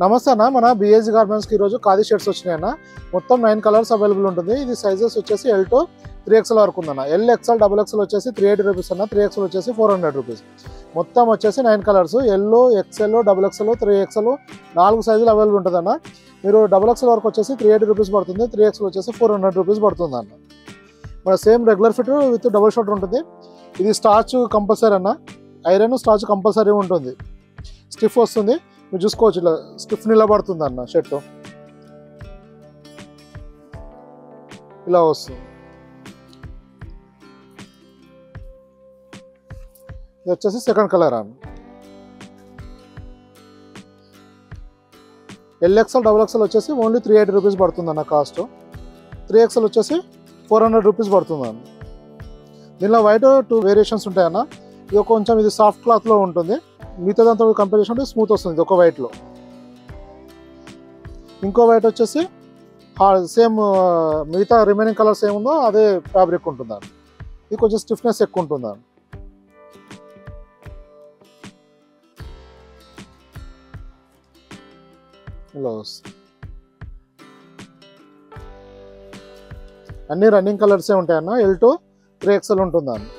నమస్తే అన్న, మన బిఎస్ గార్మెంట్స్కి ఈరోజు ఖాదీ షర్ట్స్ వచ్చినాయన్న. మొత్తం 9 కలర్స్ అవైలబుల్ ఉంటుంది. ఇది సైజెస్ వచ్చేసి L to 3XL వరకు ఉందన్న. LXL XXL వచ్చేసి 380 రూపీస్ అన్న, 3XL వచ్చేసి 400 రూపీస్. మొత్తం వచ్చేసి 9 colours yellow, XL, XXL, 3XL 4 సైజులు అవైలబుల్ ఉంటుందన్న. మీరు XXL వరకు వచ్చేసి 380 రూపీస్ పడుతుంది, 3XL వచ్చేసి 400 రూపీస్ పడుతుంది అన్న. మన same regular fit with double shoulder ఉంటుంది. ఇది స్టార్చ్ కంపల్సరీ అన్న, ఐరన్ స్టార్చ్ కంపల్సరీ ఉంటుంది. స్టిఫ్ వస్తుంది, మీరు చూసుకోవచ్చు. ఇలా స్టిఫ్ నిలబడుతుంది అన్న. షర్ట్ ఇలా వస్తుంది. ఇది వచ్చేసి సెకండ్ కలర్ అన్న. LXL XXL వచ్చేసి ఓన్లీ 380 రూపీస్ పడుతుంది అన్న కాస్ట్. 3XL వచ్చేసి 400 రూపీస్ పడుతుంది అన్న. దీనిలో వైట్ 2 వేరియేషన్స్ ఉంటాయన్న. ఇది కొంచెం ఇది సాఫ్ట్ క్లాత్లో ఉంటుంది, మిగతా దాంతో కంపేర్ చేసుకుంటే స్మూత్ వస్తుంది ఒక వైట్లో. ఇంకో వైట్ వచ్చేసి సేమ్ మిగతా రిమైనింగ్ కలర్స్ ఏముందో అదే ఫ్యాబ్రిక్ ఉంటుందండి. ఇది కొంచెం స్టిఫ్నెస్ ఎక్కువ ఉంటుందండి. ఇలా వస్తుంది. అన్ని రన్నింగ్ కలర్సే ఉంటాయన్న. L to 3XL ఉంటుందండి.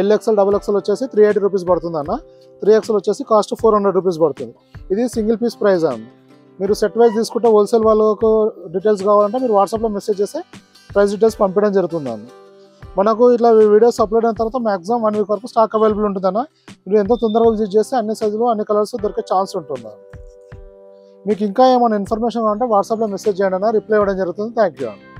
LXL XXL వచ్చేసి 380 రూపీస్ పడుతుంది అన్న. 3XL వచ్చేసి కాస్ట్ 400 రూపీస్ పడుతుంది. ఇది సింగిల్ పీస్ ప్రైస్ అండి. మీరు సెట్ వైజ్ తీసుకుంటే హోల్సేల్ వాళ్ళకు డీటెయిల్స్ కావాలంటే మీరు వాట్సాప్లో మెసేజ్ చేస్తే ప్రైస్ డీటెయిల్స్ పంపించడం జరుగుతుందండి. మనకు ఇట్లా వీడియోస్ అప్లోడ్ అయిన తర్వాత మ్యాక్సిమం 1 వీక్ వరకు స్టాక్ అవైలబుల్ ఉంటుందన్న. మీరు ఎంతో తొందరగా విజిట్ చేస్తే అన్ని సైజులు అన్ని కలర్స్ దొరికే ఛాన్స్ ఉంటుంది. మీకు ఇంకా ఏమైనా ఇన్ఫర్మేషన్ కావాలంటే వాట్సాప్లో మెసేజ్ చేయండి అన్న, రిప్లై ఇవ్వడం జరుగుతుంది. థ్యాంక్ యూ అన్న.